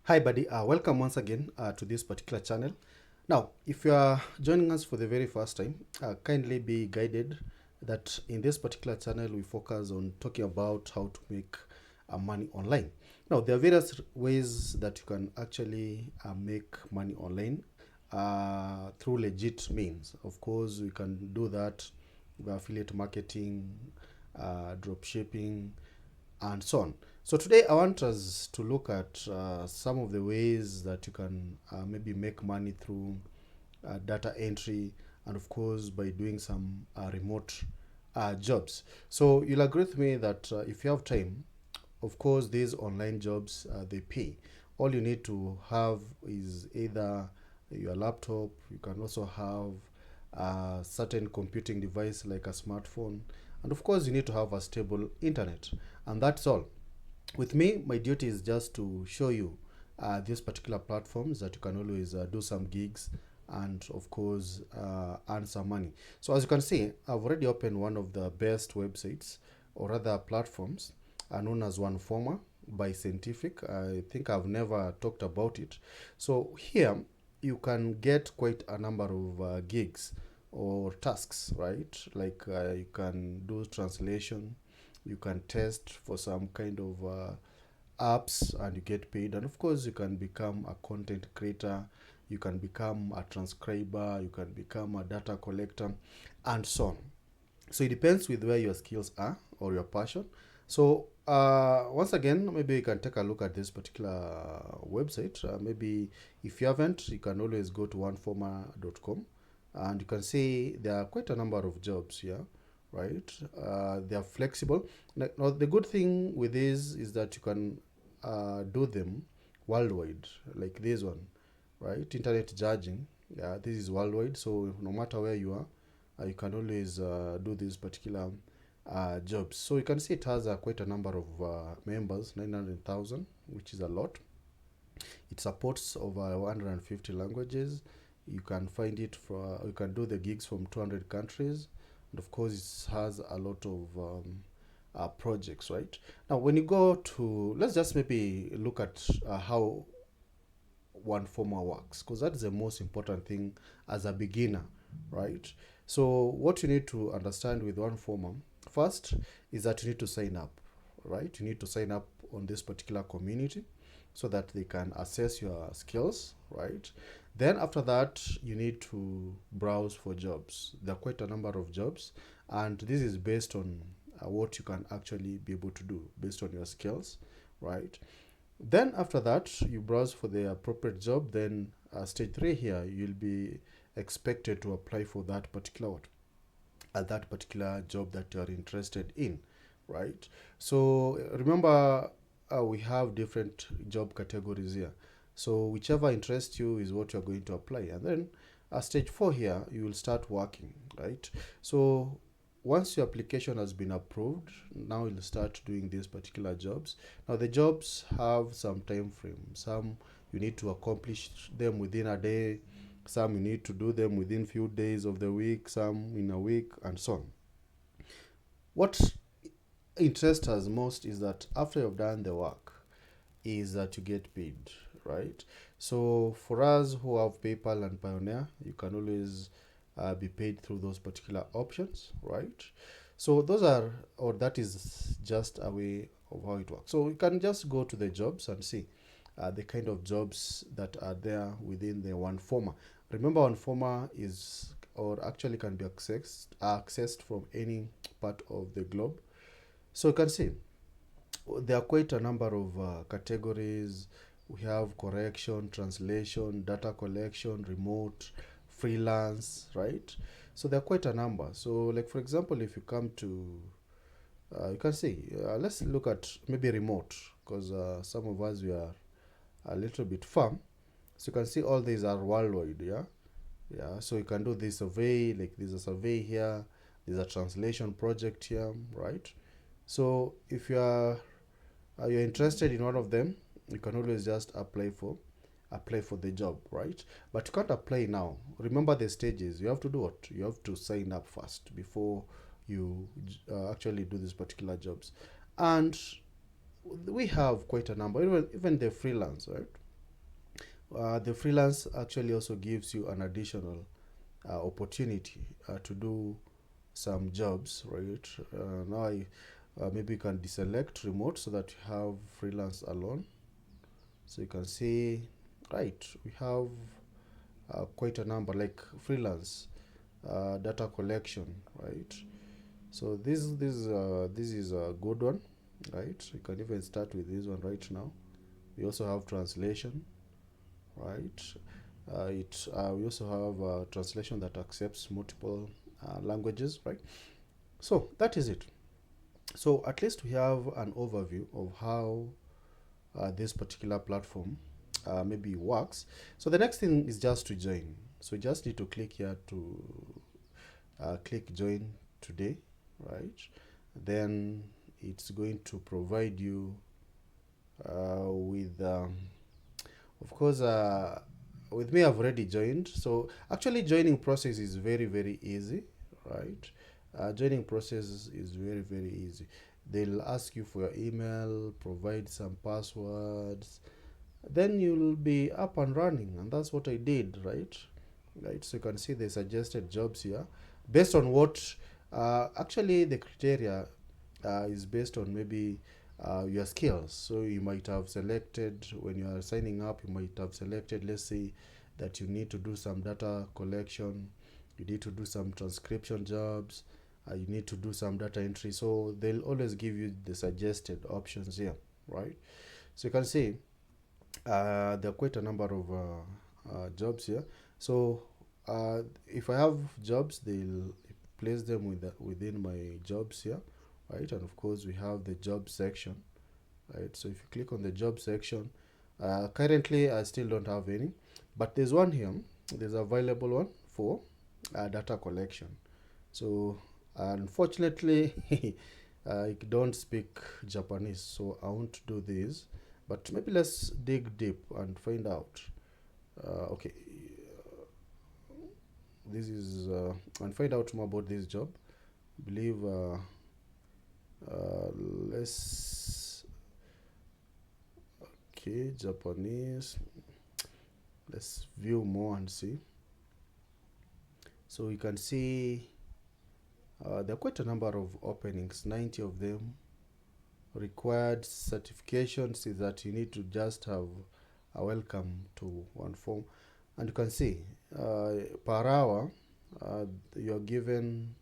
Hi, buddy. Welcome once again to this particular channel. Now, if you are joining us for the very first time, kindly be guided that in this particular channel, we focus on talking about how to make money online. Now, there are various ways that you can actually make money online through legit means. Of course, we can do that by affiliate marketing, drop shipping, and so on. So today I want us to look at some of the ways that you can maybe make money through data entry, and of course by doing some remote jobs. So you'll agree with me that if you have time, of course these online jobs they pay. All you need to have is either your laptop. You can also have a certain computing device like a smartphone, and of course you need to have a stable internet, and that's all. With me, my duty is just to show you these particular platforms that you can always do some gigs and of course earn some money. So as you can see, I've already opened one of the best websites or other platforms known as OneForma by Scientific. I think I've never talked about it. So here you can get quite a number of gigs or tasks, right? Like you can do translation, you can test for some kind of apps and you get paid, and of course you can become a content creator, you can become a transcriber, you can become a data collector, and so on. So it depends with where your skills are or your passion. So once again, maybe you can take a look at this particular website. Maybe if you haven't, you can always go to oneforma.com, and you can see there are quite a number of jobs here, right? They are flexible. Now the good thing with this is that you can do them worldwide, like this one, right? Internet judging. Yeah, this is worldwide, so no matter where you are, you can always do these particular jobs. So you can see it has quite a number of members, 900,000, which is a lot. It supports over 150 languages. You can find it for, you can do the gigs from 200 countries. And of course, it has a lot of projects, right? Now, when you go to, let's just maybe look at how OneForma works, because that's the most important thing as a beginner, right? So what you need to understand with OneForma first is that you need to sign up, right? You need to sign up on this particular community so that they can assess your skills, right? Then after that, you need to browse for jobs. There are quite a number of jobs, and this is based on what you can actually be able to do based on your skills, right? Then after that, you browse for the appropriate job. Then stage 3 here, you'll be expected to apply for that particular that particular job that you are interested in, right? So remember, we have different job categories here. So whichever interests you is what you're going to apply. And then stage 4 here, you will start working, right? So once your application has been approved, now you'll start doing these particular jobs. Now the jobs have some time frame. Some you need to accomplish them within a day, some you need to do them within few days of the week, some in a week, and so on. What interests us most is that after you've done the work, is that you get paid, right? So for us who have PayPal and Pioneer, you can always be paid through those particular options, right? So those are, or that is just a way of how it works. So you can just go to the jobs and see the kind of jobs that are there within the OneForma. Remember, OneForma is, or actually can be accessed from any part of the globe. So you can see there are quite a number of categories. We have correction, translation, data collection, remote, freelance, right? So there are quite a number. So like for example, if you come to, you can see, let's look at maybe remote, because some of us, we are a little bit far. So you can see all these are worldwide, yeah? Yeah, so you can do this survey, like there's a survey here, there's a translation project here, right? So if you're interested in one of them, you can always just apply for the job, right? But you can't apply now. Remember the stages. You have to do what? You have to sign up first before you actually do these particular jobs. And we have quite a number, even the freelance, right? The freelance actually also gives you an additional opportunity to do some jobs, right? Maybe you can deselect remote so that you have freelance alone. So you can see, right, we have quite a number like freelance, data collection, right? So this is a good one, right? You can even start with this one right now. We also have translation, right? We also have translation that accepts multiple languages, right? So that is it. So at least we have an overview of how this particular platform maybe works. So the next thing is just to join. So you just need to click here to click join today, right? Then it's going to provide you with of course with me I've already joined. So actually joining process is very easy, right? Joining process is very easy. They'll ask you for your email, provide some passwords, then you'll be up and running, and that's what I did, right? So you can see the suggested jobs here based on what actually the criteria is based on maybe your skills. So you might have selected, when you are signing up, you might have selected, let's say that you need to do some data collection, you need to do some transcription jobs, you need to do some data entry. So they'll always give you the suggested options here, right? So you can see there are quite a number of jobs here. So if I have jobs, they'll place them within my jobs here, right? And of course we have the job section, right? So if you click on the job section, currently I still don't have any, but there's one here. There's a available one for data collection. So unfortunately I don't speak Japanese, so I won't do this, but maybe let's dig deep and find out. Okay, this is and find out more about this job. I believe uh, let's okay, Japanese. Let's view more and see. So you can see there are quite a number of openings, 90 of them. Required certifications is that you need to just have a welcome to OneForma, and you can see per hour you're given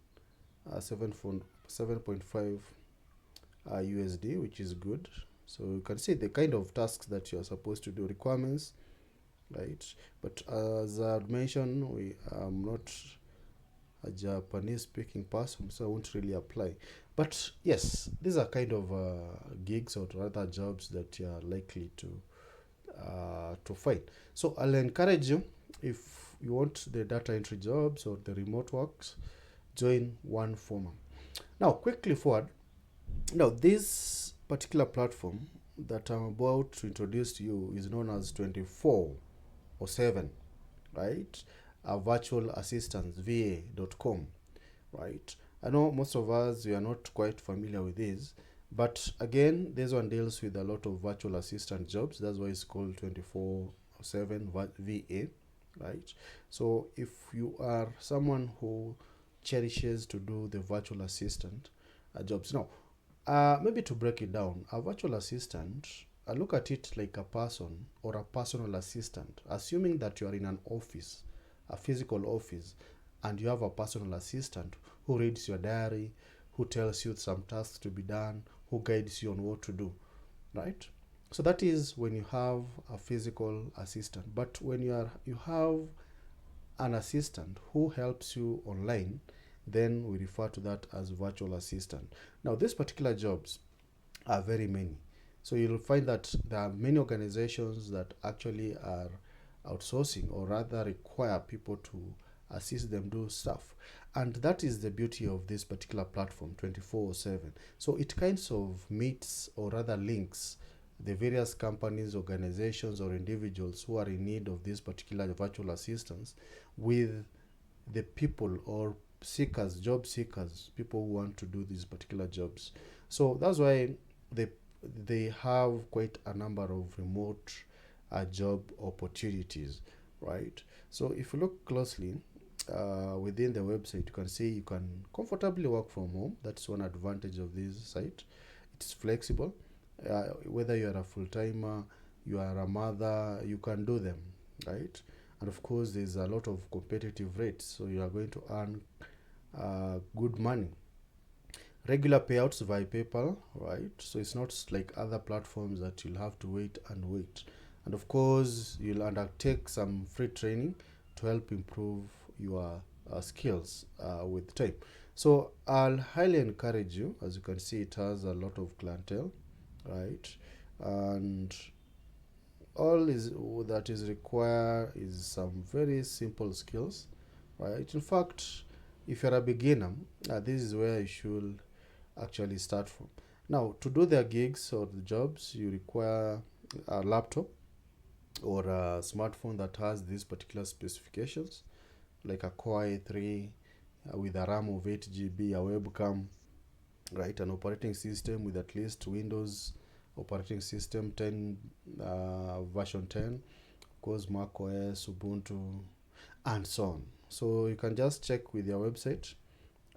7.5 USD, which is good. So you can see the kind of tasks that you're supposed to do, requirements, right? But as I mentioned, we am not a Japanese speaking person, so I won't really apply. But yes, these are kind of gigs or rather jobs that you are likely to find. So I'll encourage you, if you want the data entry jobs or the remote works, join OneForma. Now quickly forward. Now this particular platform that I'm about to introduce to you is known as 24/7, right? A virtual assistant, va.com, right? I know most of us, we are not quite familiar with this, but again, this one deals with a lot of virtual assistant jobs. That's why it's called 24/7 VA, right? So if you are someone who cherishes to do the virtual assistant jobs, now maybe to break it down, a virtual assistant, I look at it like a person or a personal assistant, assuming that you are in an office, a physical office, and you have a personal assistant who reads your diary, who tells you some tasks to be done, who guides you on what to do, right? So that is when you have a physical assistant. But when you have an assistant who helps you online, then we refer to that as virtual assistant. Now, these particular jobs are very many. So you'll find that there are many organizations that actually are outsourcing or rather require people to assist them do stuff. And that is the beauty of this particular platform, 24/7. So it kinds of meets or rather links the various companies, organizations, or individuals who are in need of this particular virtual assistance with the people or seekers, job seekers, people who want to do these particular jobs. So that's why they they have quite a number of remote job opportunities, right? So if you look closely within the website, you can see you can comfortably work from home. That's one advantage of this site. It's flexible. Whether you are a full-timer, you are a mother, you can do them, right? And of course, there's a lot of competitive rates, so you are going to earn good money. Regular payouts via PayPal, right? So it's not like other platforms that you'll have to wait and wait. And of course, you'll undertake some free training to help improve your skills with time. So I'll highly encourage you. As you can see, it has a lot of clientele, right? And all is that is required is some very simple skills, right? In fact, if you're a beginner, this is where you should actually start from. Now, to do their gigs or the jobs, you require a laptop or a smartphone that has these particular specifications, like a Core i3 with a RAM of 8 GB, a webcam, right? An operating system with at least Windows operating system 10 version 10, of course Mac OS, Ubuntu, and so on. So you can just check with your website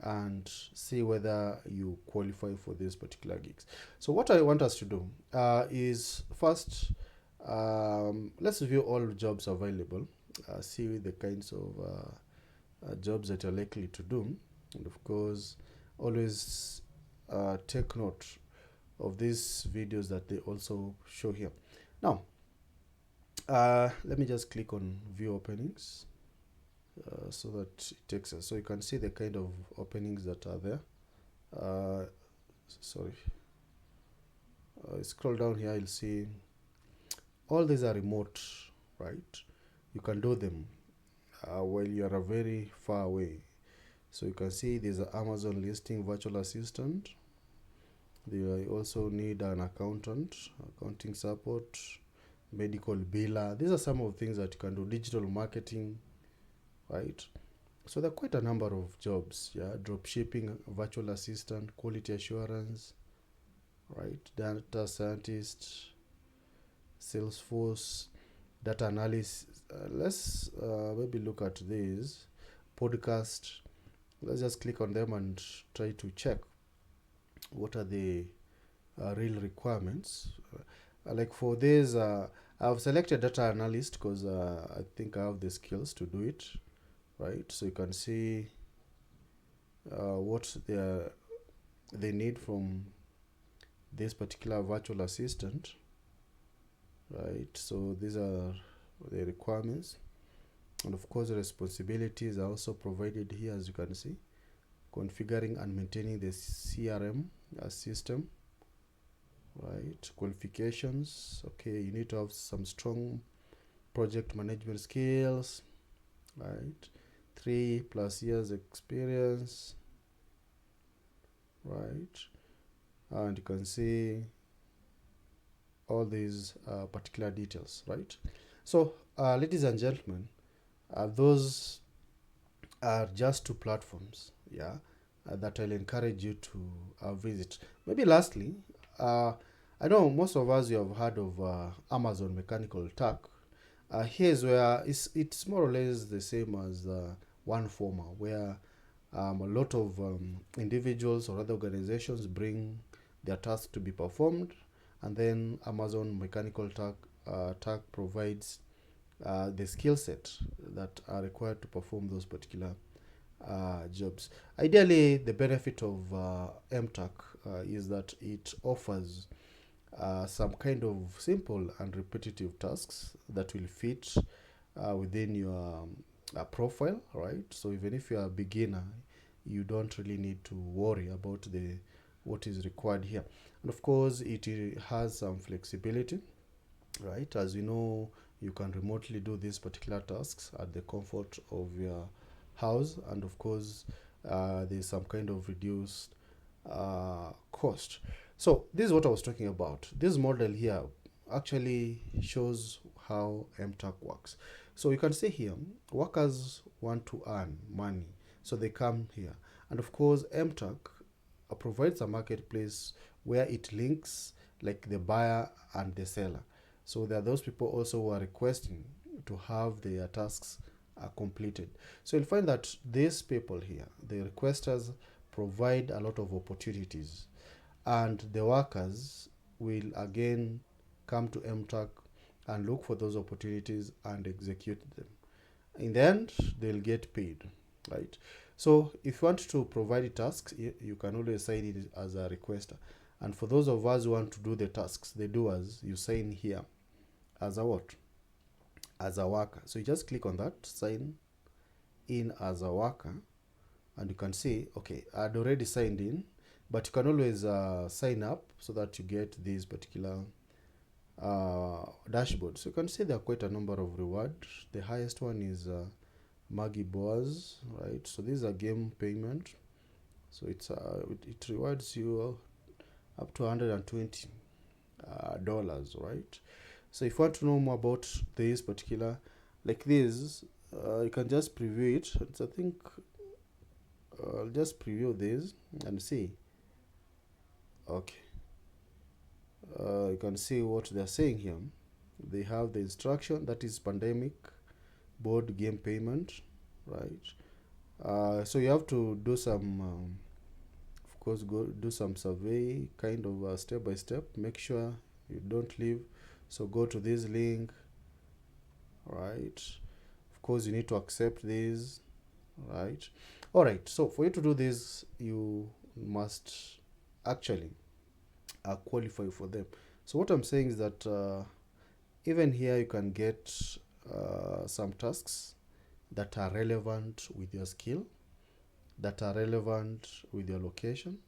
and see whether you qualify for these particular gigs. So what I want us to do is first, let's view all jobs available, see the kinds of jobs that you're likely to do, and of course always take note of these videos that they also show here. Now, let me just click on view openings so that it takes us. So you can see the kind of openings that are there. Sorry. Scroll down here, you'll see all these are remote, right? You can do them while you are very far away. So you can see there's an Amazon listing virtual assistant. They also need an accountant, accounting support, medical biller. These are some of the things that you can do. Digital marketing, right? So there are quite a number of jobs. Yeah, drop shipping, virtual assistant, quality assurance, right? Data scientist, Salesforce, data analysis. Let's maybe look at these podcast. Let's just click on them and try to check what are the real requirements. Like for this, I've selected data analyst because I think I have the skills to do it, right? So you can see what they need from this particular virtual assistant, right? So these are the requirements, and of course the responsibilities are also provided here, as you can see. Configuring and maintaining the CRM system, right? Qualifications, okay, you need to have some strong project management skills, right? 3+ years experience, right? And you can see all these particular details, right? So ladies and gentlemen, those are just two platforms, yeah, that I'll encourage you to visit. Maybe lastly, I know most of us, you have heard of Amazon Mechanical Turk. Here's where it's more or less the same as OneForma, where a lot of individuals or other organizations bring their task to be performed, and then Amazon Mechanical Turk provides the skill set that are required to perform those particular jobs. Ideally, the benefit of MTurk is that it offers some kind of simple and repetitive tasks that will fit within your profile, right? So even if you are a beginner, you don't really need to worry about what is required here. And of course, it has some flexibility, right? As you know, you can remotely do these particular tasks at the comfort of your house, and of course there's some kind of reduced cost. So this is what I was talking about. This model here actually shows how MTurk works. So you can see here, workers want to earn money, so they come here. And of course, MTurk provides a marketplace where it links like the buyer and the seller, So there are those people also who are requesting to have their tasks completed. So you'll find that these people here, the requesters, provide a lot of opportunities, and the workers will again come to MTurk and look for those opportunities and execute them. In the end, they'll get paid, right? So if you want to provide tasks, you can always sign it as a requester. And for those of us who want to do the tasks, the doers, you sign here as a what? As a worker. So you just click on that, sign in as a worker, and you can see, okay, I'd already signed in, but you can always sign up so that you get this particular dashboard. So you can see there are quite a number of rewards. The highest one is Maggie Boas, right? So these are game payment. So it rewards you up to $120, right? So if you want to know more about this particular, like this, you can just preview it. It's, I think I'll just preview this and see. Okay, you can see what they're saying here. They have the instruction, that is pandemic board game payment, right? So you have to do some of course go do some survey, kind of step by step. Make sure you don't leave. So go to this link, right? Of course you need to accept this, right? All right, so for you to do this, you must actually qualify for them. So what I'm saying is that even here you can get some tasks that are relevant with your skill, that are relevant with your location,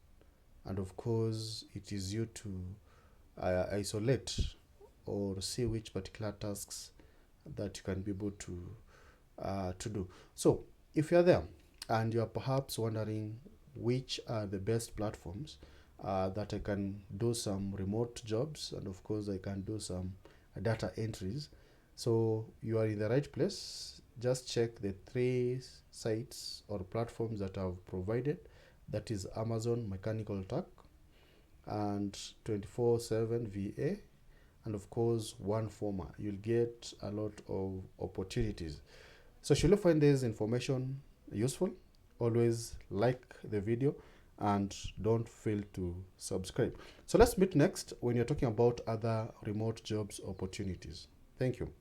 and of course it is you to isolate or see which particular tasks that you can be able to do. So if you're there and you're perhaps wondering which are the best platforms that I can do some remote jobs, and of course I can do some data entries, so you are in the right place. Just check the 3 sites or platforms that I've provided, that is Amazon Mechanical Turk and 24/7 VA, and of course OneForma. You'll get a lot of opportunities. So should you find this information useful, always like the video and don't fail to subscribe. So let's meet next when you're talking about other remote jobs opportunities. Thank you.